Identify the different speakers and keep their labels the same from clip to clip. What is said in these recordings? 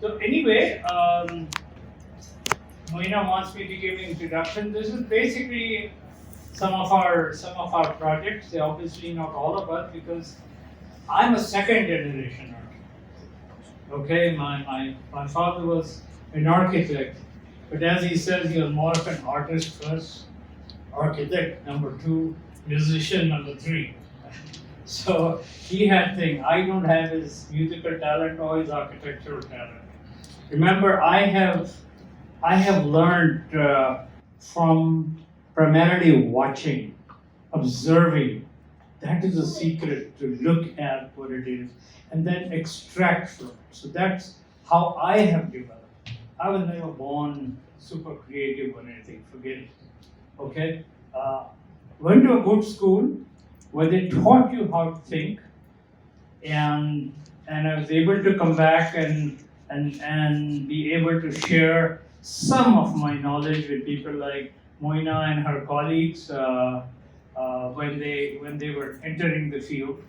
Speaker 1: So anyway, Moina wants me to give an introduction. This is basically some of our projects. They're obviously not all of us because I'm a second generation architect. Okay, my father was an architect, but as he says, he was more of an artist first, architect number two, musician number three. So he had thing. I don't have his musical talent or his architectural talent. Remember, I have learned from primarily watching, observing. That is the secret, to look at what it is and then extract from it. So that's how I have developed. I was never born super creative or anything. Forget it. Okay. Went to a good school where they taught you how to think, and I was able to come back and be able to share some of my knowledge with people like Moina and her colleagues when they were entering the field.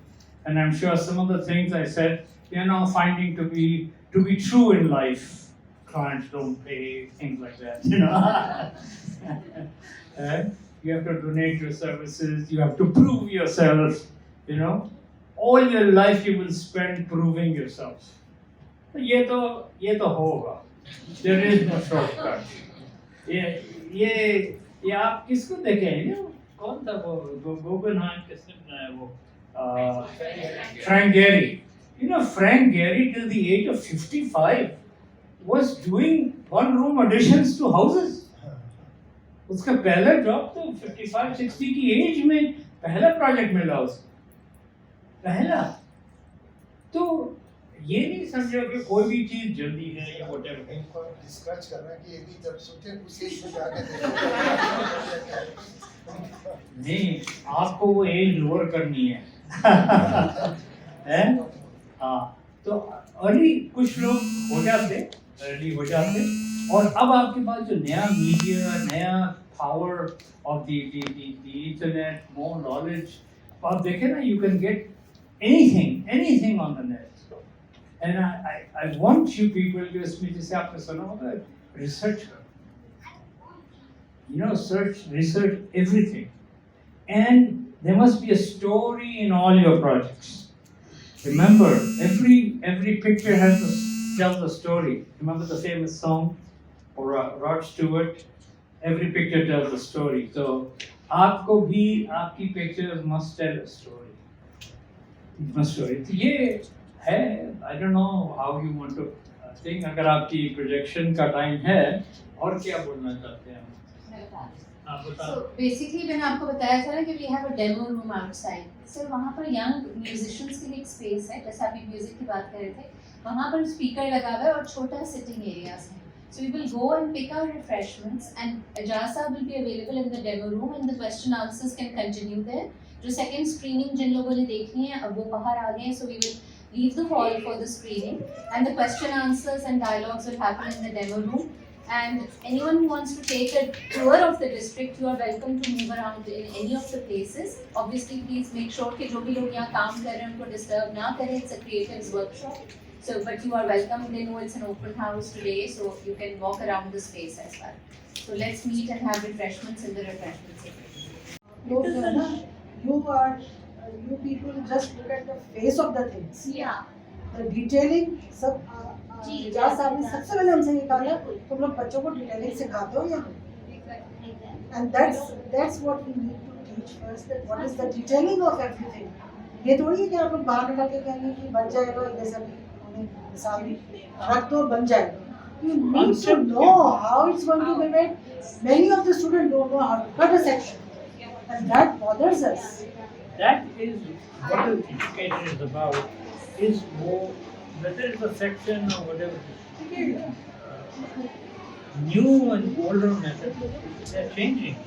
Speaker 1: And I'm sure some of the things I said, they are now finding to be true in life. Clients don't pay, things like that, you know. You have to donate your services, you have to prove yourself, you know. All your life you will spend proving yourself. ये तो होगा. There is no shortcut. ये आप किसको देखे हैं? कौन था वो Guggenheim किसने बनाया वो? Frank Gehry. You know, Frank Gehry till the age of 55 was doing one-room additions to houses. उसका पहला जॉब तो 55-60 की एज में पहला प्रोजेक्ट मिला उसको. पहला. तो ये नहीं समझो कि कोई भी चीज जल्दी है या व्हाटएवर.
Speaker 2: इनको डिस्कस करना कि ये भी जब सोचे उस एज में जाके
Speaker 1: नहीं, आपको वो एज लोअर करनी है. हैं? हाँ, तो अर्ली कुछ लोग हो जाते और अब आपके पास जो नया मीडिया, नया power of the internet, more knowledge, आप देखें ना, you can get anything on the net. And I want you people to इसमें जैसे आपने सुना होगा, research करो. You know, research everything. And there must be a story in all your projects. Remember, every picture has to tell the story. Remember the famous song or Rod Stewart? Every picture tells a story. So, आपको भी आपकी pictures must tell a story. Must story. तो ये है, I don't know how you want to think. अगर आपकी projection का time है, और क्या बोलना चाहते हैं?
Speaker 3: So basically मैंने आपको बताया था ना कि we have a demo room outside. So वहाँ पर young musicians के लिए एक space है, जैसे अभी music की बात कर रहे थे. वहाँ पर speaker लगा हुआ है और छोटा sitting areas है. So we will go and pick our refreshments, and Ejaz will be available in the demo room, and the question answers can continue there. जो second screening जिन लोगों ने देखनी है, अब वो बाहर आ गए हैं, so we will leave the hall for the screening, and the question answers and dialogues will happen in the demo room. And anyone who wants to take a tour of the district, you are welcome to move around in any of the places. Obviously, please make sure कि जो भी लोग यहाँ काम कर रहे हैं उनको disturb ना करें. It's a creatives workshop. So, but you are welcome. They know it's an open house today, so you can walk around the space as well. So let's meet and have refreshments in the refreshment area.
Speaker 4: You people just look at the face of the things.
Speaker 3: Yeah.
Speaker 4: The detailing, सब एजाज साहब ने सबसे पहले हमसे ये कहा था, तुम लोग बच्चों को डिटेलिंग सिखाते हो या And that's what we need to teach first, that what is the detailing of everything. ये थोड़ी है कि आप लोग बाहर निकल के कहेंगे कि बन जाएगा, जैसा भी उन्हें मिसाल भी रख दो बन जाएगा. You need to know how it's going to be made. Many of the students don't know how to cut a section, and that bothers us.
Speaker 1: That is what education is about, is more, whether it's a section or whatever, new and older methods, they are changing.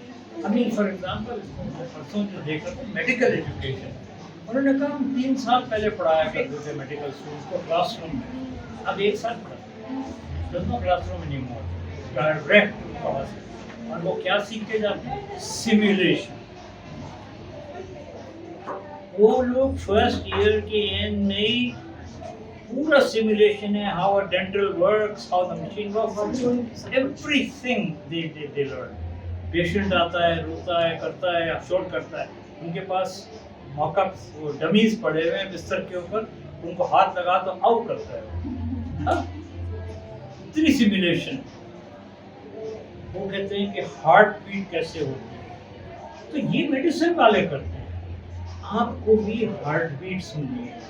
Speaker 1: I mean, for example, परसों जो देखा था medical education, उन्होंने कहा हम 3 साल पहले पढ़ाया करते थे मेडिकल स्टूडेंट्स को क्लासरूम में, अब 1 साल पढ़ाते हैं, no classroom anymore, direct class, और वो क्या सीख के जाते हैं, सिमुलेशन. वो लोग फर्स्ट ईयर के एंड में ही पूरा सिमुलेशन है, how a dental works, how the machine works, everything they learn. Patient आता है, रोता है, करता है, अफसोट करता है, उनके पास मॉकअप डमीज पड़े हुए हैं बिस्तर के ऊपर, उनको हाथ लगा तो आउट करता है. हाँ? इतनी सिमुलेशन. वो कहते हैं कि हार्ट बीट कैसे होती है, तो ये मेडिसिन वाले करते हैं. आपको भी हार्ट बीट सुननी है,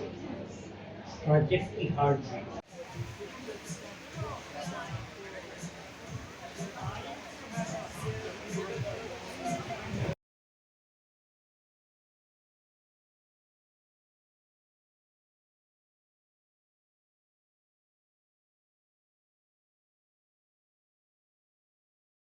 Speaker 1: प्रोजेक्ट की हार्ट बीट.